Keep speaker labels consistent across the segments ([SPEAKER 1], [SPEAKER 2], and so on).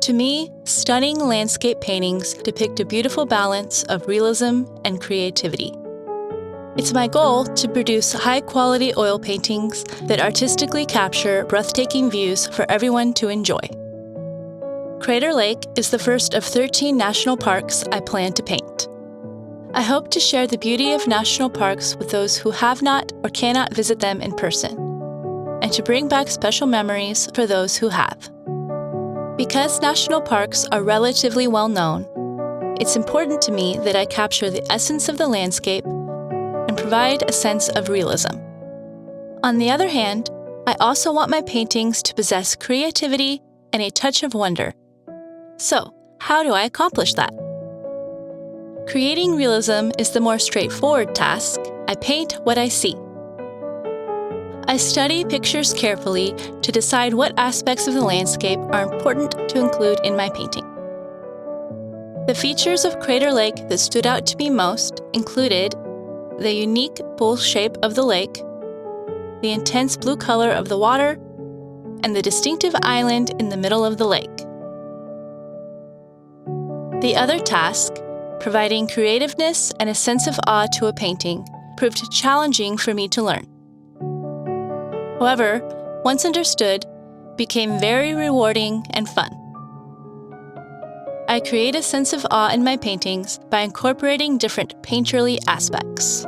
[SPEAKER 1] To me, stunning landscape paintings depict a beautiful balance of realism and creativity. It's my goal to produce high-quality oil paintings that artistically capture breathtaking views for everyone to enjoy. Crater Lake is the first of 13 national parks I plan to paint. I hope to share the beauty of national parks with those who have not or cannot visit them in person, and to bring back special memories for those who have. Because national parks are relatively well known, it's important to me that I capture the essence of the landscape and provide a sense of realism. On the other hand, I also want my paintings to possess creativity and a touch of wonder. So, how do I accomplish that? Creating realism is the more straightforward task. I paint what I see. I study pictures carefully to decide what aspects of the landscape are important to include in my painting. The features of Crater Lake that stood out to me most included the unique bowl shape of the lake, the intense blue color of the water, and the distinctive island in the middle of the lake. The other task, providing creativeness and a sense of awe to a painting, proved challenging for me to learn. However, once understood, became very rewarding and fun. I create a sense of awe in my paintings by incorporating different painterly aspects,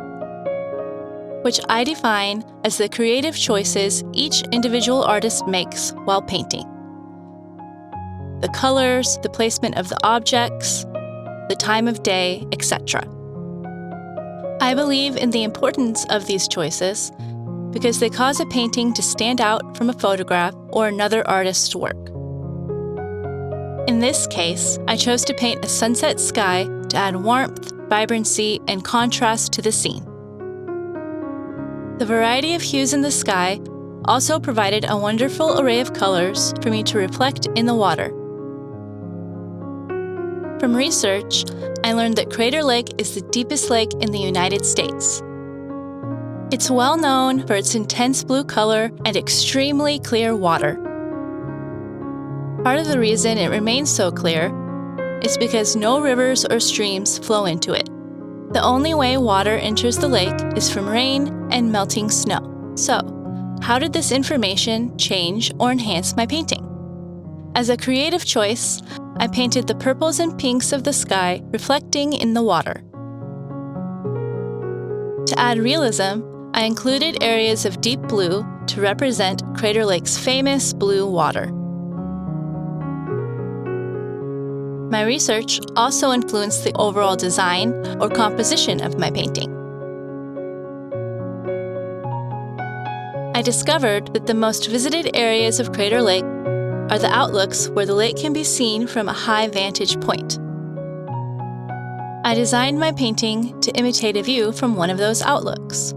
[SPEAKER 1] which I define as the creative choices each individual artist makes while painting. The colors, the placement of the objects, the time of day, etc. I believe in the importance of these choices because they cause a painting to stand out from a photograph or another artist's work. In this case, I chose to paint a sunset sky to add warmth, vibrancy, and contrast to the scene. The variety of hues in the sky also provided a wonderful array of colors for me to reflect in the water. From research, I learned that Crater Lake is the deepest lake in the United States. It's well known for its intense blue color and extremely clear water. Part of the reason it remains so clear is because no rivers or streams flow into it. The only way water enters the lake is from rain and melting snow. So, how did this information change or enhance my painting? As a creative choice, I painted the purples and pinks of the sky reflecting in the water. To add realism, I included areas of deep blue to represent Crater Lake's famous blue water. My research also influenced the overall design or composition of my painting. I discovered that the most visited areas of Crater Lake are the outlooks where the lake can be seen from a high vantage point. I designed my painting to imitate a view from one of those outlooks.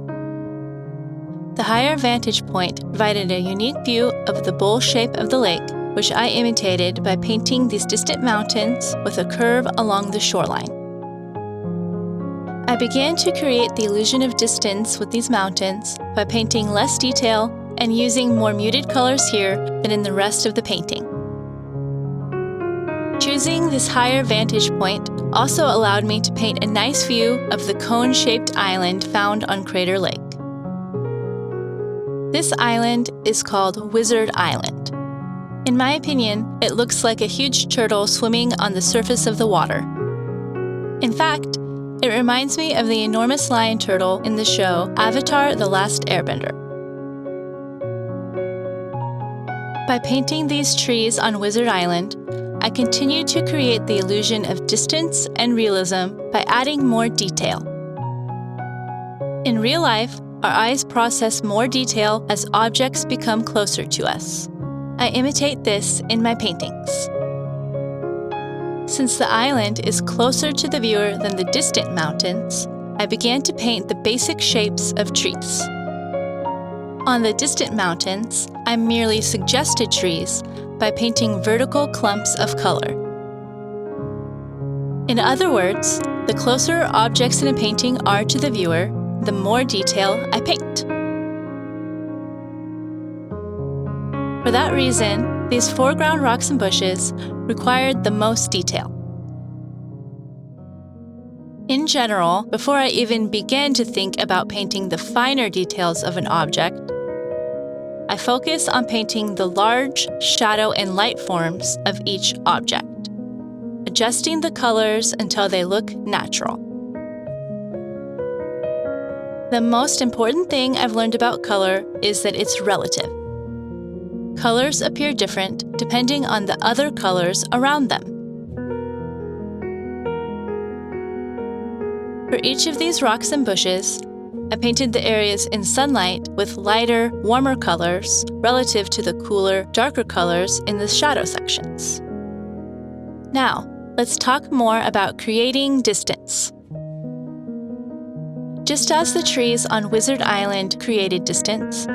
[SPEAKER 1] The higher vantage point provided a unique view of the bowl shape of the lake, which I imitated by painting these distant mountains with a curve along the shoreline. I began to create the illusion of distance with these mountains by painting less detail and using more muted colors here than in the rest of the painting. Choosing this higher vantage point also allowed me to paint a nice view of the cone-shaped island found on Crater Lake. This island is called Wizard Island. In my opinion, it looks like a huge turtle swimming on the surface of the water. In fact, it reminds me of the enormous lion turtle in the show Avatar: The Last Airbender. By painting these trees on Wizard Island, I continue to create the illusion of distance and realism by adding more detail. In real life, our eyes process more detail as objects become closer to us. I imitate this in my paintings. Since the island is closer to the viewer than the distant mountains, I began to paint the basic shapes of trees. On the distant mountains, I merely suggested trees by painting vertical clumps of color. In other words, the closer objects in a painting are to the viewer, the more detail I paint. For that reason, These foreground rocks and bushes required the most detail. In general, before I even began to think about painting the finer details of an object, I focus on painting the large shadow and light forms of each object, adjusting the colors until they look natural. The most important thing I've learned about color is that it's relative. Colors appear different depending on the other colors around them. For each of these rocks and bushes, I painted the areas in sunlight with lighter, warmer colors relative to the cooler, darker colors in the shadow sections. Now, let's talk more about creating distance. Just as the trees on Wizard Island created distance,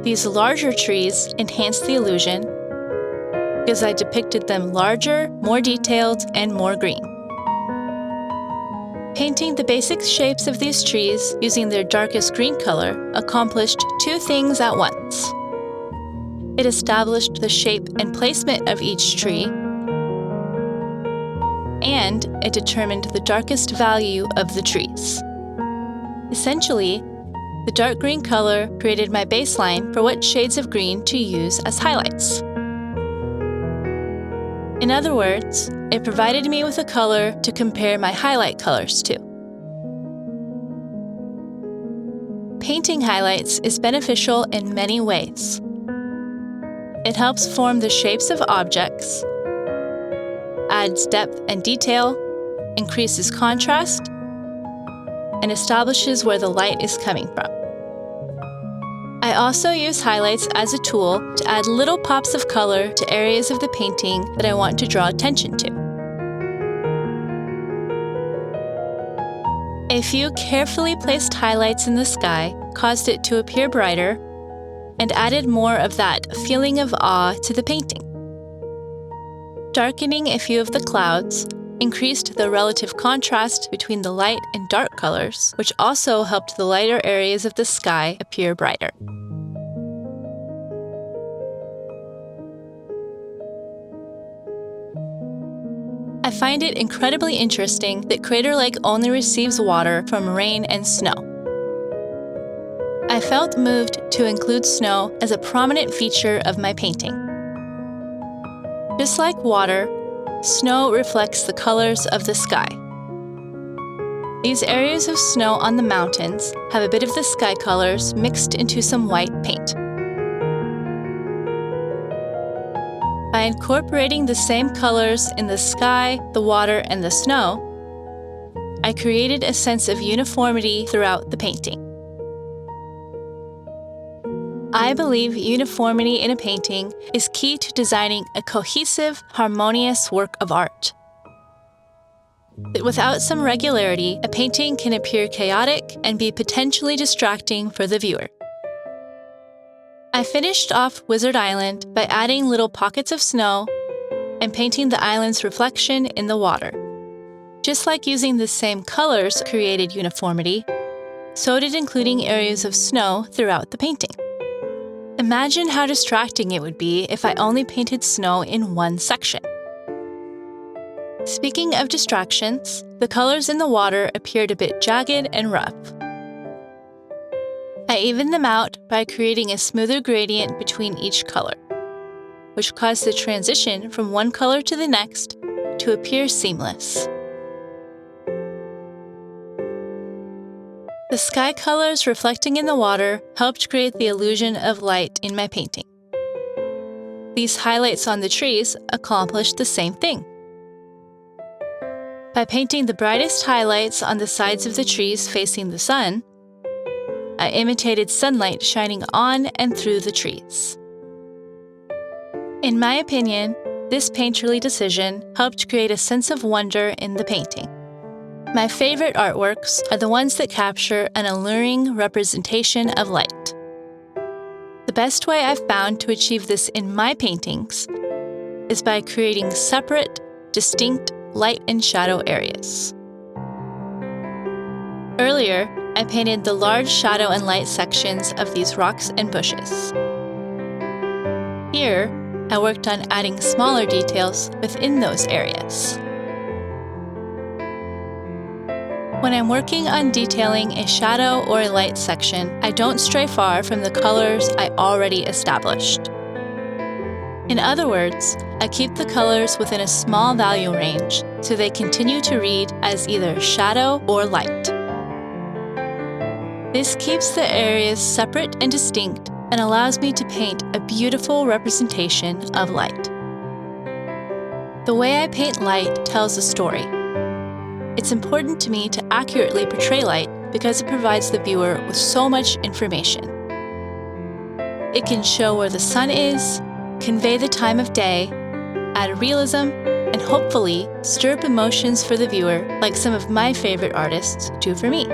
[SPEAKER 1] these larger trees enhanced the illusion because I depicted them larger, more detailed, and more green. Painting the basic shapes of these trees using their darkest green color accomplished two things at once. It established the shape and placement of each tree, and it determined the darkest value of the trees. Essentially, the dark green color created my baseline for what shades of green to use as highlights. In other words, it provided me with a color to compare my highlight colors to. Painting highlights is beneficial in many ways. It helps form the shapes of objects, adds depth and detail, increases contrast, and establishes where the light is coming from. I also use highlights as a tool to add little pops of color to areas of the painting that I want to draw attention to. A few carefully placed highlights in the sky caused it to appear brighter and added more of that feeling of awe to the painting. Darkening a few of the clouds increased the relative contrast between the light and dark colors, which also helped the lighter areas of the sky appear brighter. I find it incredibly interesting that Crater Lake only receives water from rain and snow. I felt moved to include snow as a prominent feature of my painting. Just like water, snow reflects the colors of the sky. These areas of snow on the mountains have a bit of the sky colors mixed into some white paint. By incorporating the same colors in the sky, the water, and the snow, I created a sense of uniformity throughout the painting. I believe uniformity in a painting is key to designing a cohesive, harmonious work of art. But without some regularity, a painting can appear chaotic and be potentially distracting for the viewer. I finished off Wizard Island by adding little pockets of snow and painting the island's reflection in the water. Just like using the same colors created uniformity, so did including areas of snow throughout the painting. Imagine how distracting it would be if I only painted snow in one section. Speaking of distractions, the colors in the water appeared a bit jagged and rough. I evened them out by creating a smoother gradient between each color, which caused the transition from one color to the next to appear seamless. The sky colors reflecting in the water helped create the illusion of light in my painting. These highlights on the trees accomplished the same thing. By painting the brightest highlights on the sides of the trees facing the sun, I imitated sunlight shining on and through the trees. In my opinion, this painterly decision helped create a sense of wonder in the painting. My favorite artworks are the ones that capture an alluring representation of light. The best way I've found to achieve this in my paintings is by creating separate, distinct light and shadow areas. Earlier, I painted the large shadow and light sections of these rocks and bushes. Here, I worked on adding smaller details within those areas. When I'm working on detailing a shadow or a light section, I don't stray far from the colors I already established. In other words, I keep the colors within a small value range so they continue to read as either shadow or light. This keeps the areas separate and distinct and allows me to paint a beautiful representation of light. The way I paint light tells a story. It's important to me to accurately portray light because it provides the viewer with so much information. It can show where the sun is, convey the time of day, add realism, and hopefully stir up emotions for the viewer like some of my favorite artists do for me.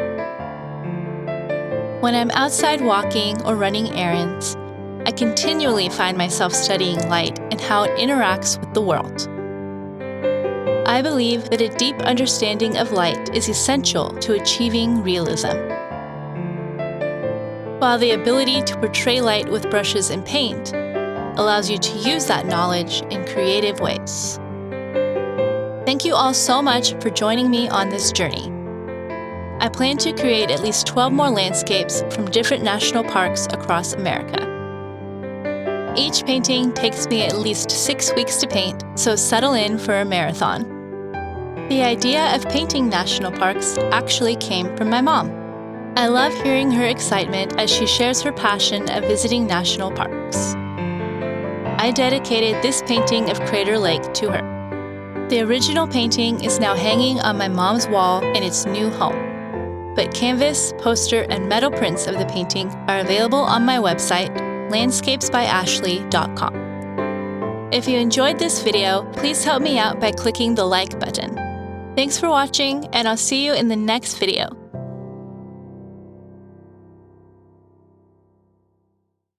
[SPEAKER 1] When I'm outside walking or running errands, I continually find myself studying light and how it interacts with the world. I believe that a deep understanding of light is essential to achieving realism. While the ability to portray light with brushes and paint allows you to use that knowledge in creative ways. Thank you all so much for joining me on this journey. I plan to create at least 12 more landscapes from different national parks across America. Each painting takes me at least 6 weeks to paint, so settle in for a marathon. The idea of painting national parks actually came from my mom. I love hearing her excitement as she shares her passion of visiting national parks. I dedicated this painting of Crater Lake to her. The original painting is now hanging on my mom's wall in its new home. But canvas, poster, and metal prints of the painting are available on my website, landscapesbyashleigh.com. If you enjoyed this video, please help me out by clicking the like button. Thanks for watching, and I'll see you in the next video.